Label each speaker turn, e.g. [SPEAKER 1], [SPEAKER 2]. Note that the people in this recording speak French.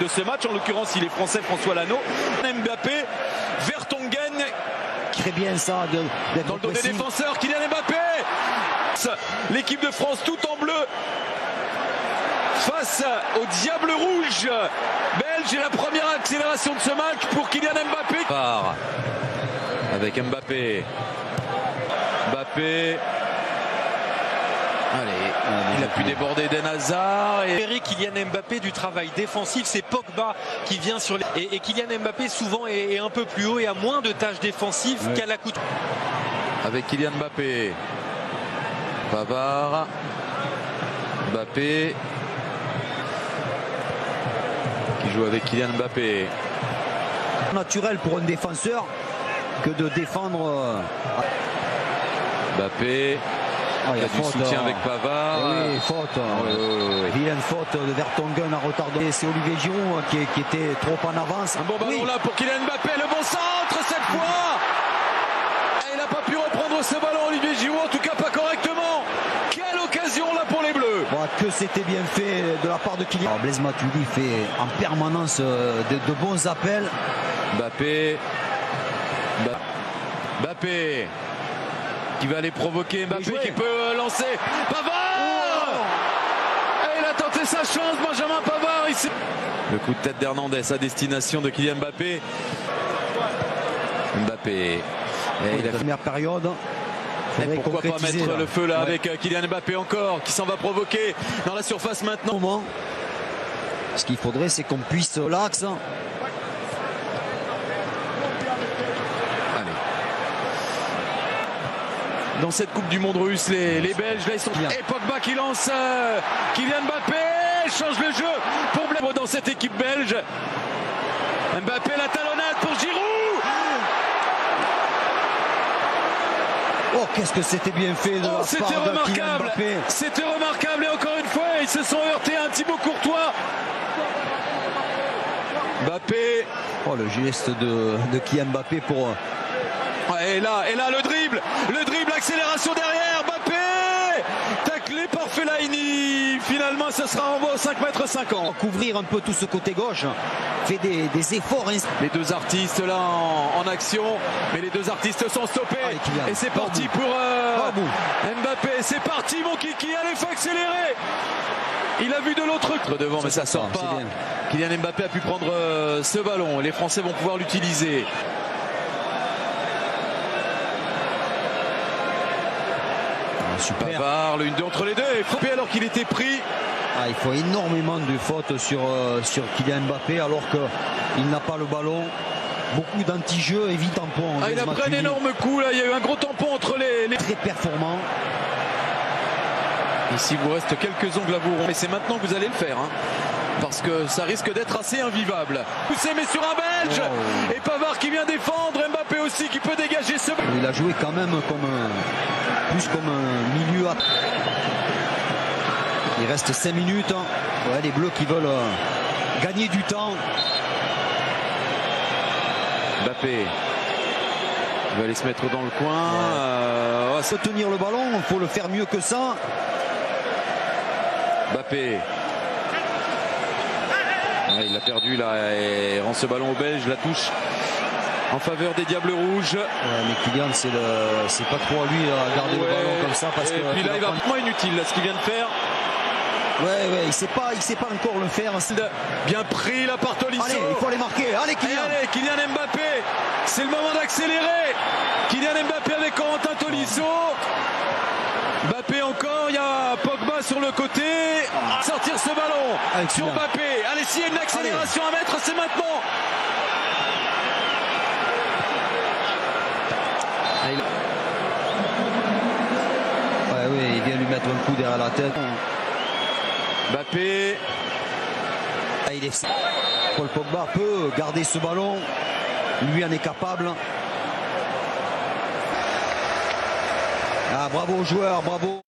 [SPEAKER 1] de ce match. En l'occurrence, il est français, François Lano. Mbappé, Vertonghen.
[SPEAKER 2] Très bien ça,
[SPEAKER 1] dans le dos des défenseurs, Kylian Mbappé. L'équipe de France tout en bleu face au Diable Rouge belge, et la première accélération de ce match pour Kylian Mbappé. Avec Mbappé. Allez, il a pu déborder Eden Hazard.
[SPEAKER 3] Et Kylian Mbappé du travail défensif, c'est Pogba qui vient sur les... Et Kylian Mbappé souvent est un peu plus haut et a moins de tâches défensives qu'à la couture.
[SPEAKER 1] Avec Kylian Mbappé. Pavard. Mbappé. Qui joue avec Kylian Mbappé.
[SPEAKER 2] Naturel pour un défenseur que de défendre.
[SPEAKER 1] Mbappé. Il y a du soutien avec Pavard.
[SPEAKER 2] Oui, faute. Vilaine faute de Vertonghen à retarder. C'est Olivier Giroud qui était trop en avance.
[SPEAKER 1] Un bon ballon là pour Kylian Mbappé. Le bon centre cette fois. Et il n'a pas pu reprendre ce ballon, Olivier Giroud. En tout cas, pas correctement. Quelle occasion là pour les Bleus.
[SPEAKER 2] Que c'était bien fait de la part de Kylian. Blaise Matuidi fait en permanence de bons appels.
[SPEAKER 1] Mbappé. Qui va aller provoquer Mbappé, qui peut lancer Pavard. Et il a tenté sa chance, Benjamin Pavard ici. Le coup de tête d'Hernandez à destination de Kylian Mbappé. Et
[SPEAKER 2] la première période.
[SPEAKER 1] Et pourquoi pas mettre le feu là avec Kylian Mbappé encore, qui s'en va provoquer dans la surface maintenant.
[SPEAKER 2] Ce qu'il faudrait, c'est qu'on puisse l'axe.
[SPEAKER 1] Dans cette Coupe du Monde russe, les Belges, là ils sont... Et Pogba qui lance Kylian Mbappé, change le jeu pour Blaise dans cette équipe belge. Mbappé, la talonnade pour Giroud.
[SPEAKER 2] Oh, qu'est-ce que c'était bien fait de la part de Kylian Mbappé.
[SPEAKER 1] C'était remarquable, et encore une fois, ils se sont heurtés à un Thibaut Courtois. Mbappé.
[SPEAKER 2] Oh, le geste de Kylian Mbappé pour...
[SPEAKER 1] Et là le dribble, accélération derrière, Mbappé, taclé par Fellaini. Finalement, ça sera en bas au 5,50 m.
[SPEAKER 2] Couvrir un peu tout ce côté gauche, fait des efforts.
[SPEAKER 1] Les deux artistes là en action, mais les deux artistes sont stoppés. Et c'est parti pour Mbappé. C'est parti, mon kiki. Allez, faut accélérer. Il a vu de l'autre devant, mais ça sort pas. Kylian Mbappé a pu prendre ce ballon. Les Français vont pouvoir l'utiliser.
[SPEAKER 2] Super.
[SPEAKER 1] Pavard, le 1-2 entre les deux, et frappé alors qu'il était pris.
[SPEAKER 2] Il faut énormément de fautes sur Kylian Mbappé alors qu'il n'a pas le ballon. Beaucoup d'anti-jeux et vite tampon.
[SPEAKER 1] Il a pris un énorme coup là, il y a eu un gros tampon entre les...
[SPEAKER 2] Très performant.
[SPEAKER 1] Ici il vous reste quelques ongles à vous rompre, mais c'est maintenant que vous allez le faire. Parce que ça risque d'être assez invivable. Poussé mais sur un Belge. Et Pavard qui vient défendre, Mbappé aussi qui peut dégager ce...
[SPEAKER 2] Il a joué quand même plus comme un milieu. Il reste 5 minutes. Les Bleus qui veulent gagner du temps.
[SPEAKER 1] Mbappé il va aller se mettre dans le coin.
[SPEAKER 2] Se tenir le ballon, il faut le faire mieux que ça.
[SPEAKER 1] Mbappé. Il l'a perdu là et rend ce ballon au Belge, la touche en faveur des Diables Rouges.
[SPEAKER 2] Mais Kylian, c'est pas trop à lui à garder le ballon comme ça. Parce que
[SPEAKER 1] puis là, il va vraiment inutile là, ce qu'il vient de faire.
[SPEAKER 2] Il sait pas encore le faire.
[SPEAKER 1] Bien pris là par Tolisso.
[SPEAKER 2] Allez, il faut aller marquer. Allez, Kylian.
[SPEAKER 1] Allez, Kylian Mbappé. C'est le moment d'accélérer. Kylian Mbappé avec Corentin Tolisso. Mbappé encore, il y a Pogba sur le côté. Sortir ce ballon sur Mbappé. Allez, s'il y a une accélération à mettre, c'est maintenant.
[SPEAKER 2] Il vient lui mettre un coup derrière la tête.
[SPEAKER 1] Mbappé.
[SPEAKER 2] Paul Pogba peut garder ce ballon. Lui en est capable. Bravo aux joueurs, bravo.